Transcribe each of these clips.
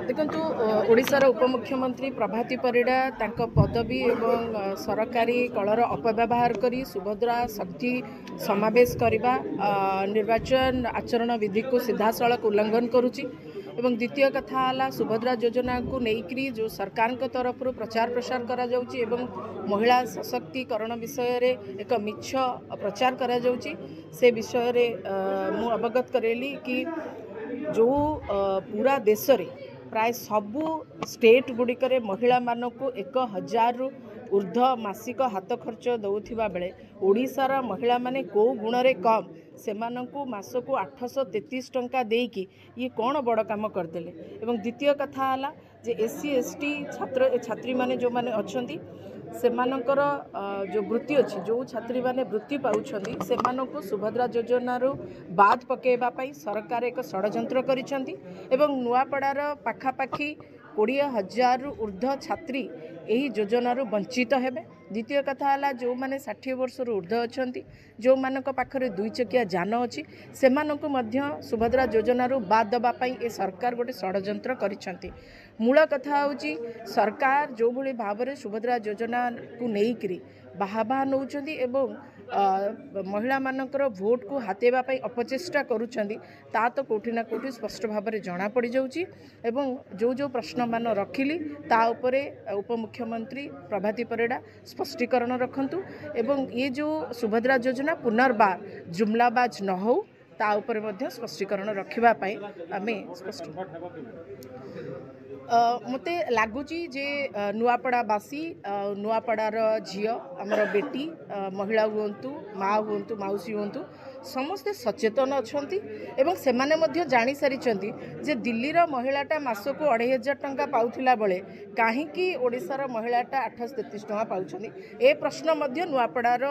देखु ओडिशार उपमुख्यमंत्री प्रभाती परिड़ा तांको पदवी एवं सरकारी कलर अपव्यवहार करी सुभद्रा शक्ति समावेश करने निर्वाचन आचरण विधि को सीधासलख उल्लंघन करुच्ची। एवं द्वितीय कथा है सुभद्रा योजना को लेकर जो सरकार तरफ प्रचार प्रसार करा जाउची एवं महिला सशक्तिकरण विषय रे एक मिछ प्रचार करा जाउची। से विषय रे मु अवगत करेली कि जो पूरा देश रे प्राय सबू स्टेट गुड़िक महिला मानक 1000 रु ऊर्ध मासिक हाथ खर्च दौथिबा बेले ओडिशार महिला माने को गुण रे कम से मासक 833 टंका देकी ये कौन बड़ काम करदेले। एवं द्वितीय कथा है जे एससी एसटी छात्र छात्री माने जो माने अछंती सेमानकर जो वृत्ति अच्छी जो छात्री माने वृत्ति पाउछंती सेमानकु सुभद्रा योजना बाद पकेबा पई सरकार एक षड्यंत्र करिसंती एवं नुआपड़ार पाखापाखी 20,000 रु ऊर्ध छात्री यही योजनारू वंचित हेबे। द्वितीय कथा है जो मैंने 60 वर्ष ऊर्ध अच्छा जो मानक पाखरे 2 चकिया जान अच्छी से सुभद्रा योजनारू बाद देवाई ए सरकार गोटे षड्यंत्र करिसंती। मूल कथा होची सरकार जो भली भाव में सुभद्रा योजना को लेकर बाहा नौचंती एवं महिला मानकर भोट को हातेबा पई अपचेष्टा करुछंती ता तो कोठी ना कोठी स्पष्ट भाव में जना पड़ जाउची। एवं जो जो प्रश्न मान रखिली ता उपरे उपमुख्यमंत्री प्रभाती परिड़ा स्पष्टीकरण रखंतु एवं ये जो सुभद्रा योजना पुनर्बार जुमलाबाज न हो ता उपरे मध्य स्पष्टीकरण रखिबा पई आमे स्पष्ट मते लागुची जे नुआपड़ावासी नुआपड़ार झियो आमर बेटी महिला हुंतु माँ हुंतु मौसी हुंतु समस्ते सचेतन अछंती एवं सेमाने मध्य जानि सारिचंती जे दिल्लीर महिलाटा मासको 2500 टंका पाउथिला बेले काहींकि ओडिशार महिलाटा 833 टंका पाउछंती। ए प्रश्न मध्य नुआपड़ार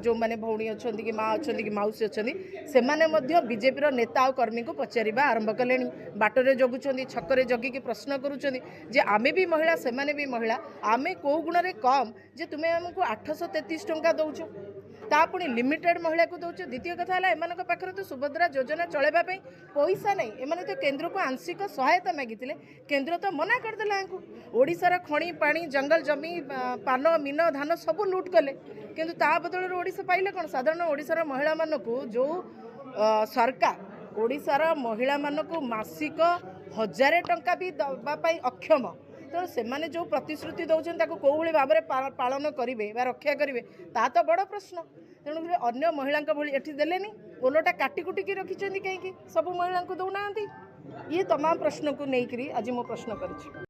जो माने भौणी अछंती कि माँ अछंती कि मौसी अछंती सेमाने मध्य बीजेपी नेता और कर्मी को पचारिबा आरंभ कलेनी। बाटरे जगुछंती छकरे जगी कि प्रश्न करूछंती जे आमे भी महिला सेमाने भी महिला आमे को गुण रे कम जे तुमे हमको 833 टंका दउछ ता पुणी लिमिटेड महिला को दौच। द्वितीय कथा है एम पाखे तो सुभद्रा योजना चलैबा पैसा नहीं एमाने तो केन्द्र को आंशिक सहायता मागिथिले केन्द्र तो मना करदेला। ओडिशार खणी पानी जंगल जमी पान मीन धान सब लुट कले किंतु ता बदल ओडिशा पाइले कौन साधारण ओडिशार महिला मानक जो सरकार ओडिशार महिला मानक मासिक 1000 टंका भी दवाई अक्षम तेणु से जो प्रतिश्रुति दौरान कौ भाव में पालन करेंगे रक्षा करेंगे ता तो बड़ प्रश्न। तेणु अन्य महिला भली एठी देलेनी ओलटा काटिकुटिकी रखिंट कहीं सब महिला को दौना ये तमाम प्रश्न को लेकर आज मो प्रश्न कर।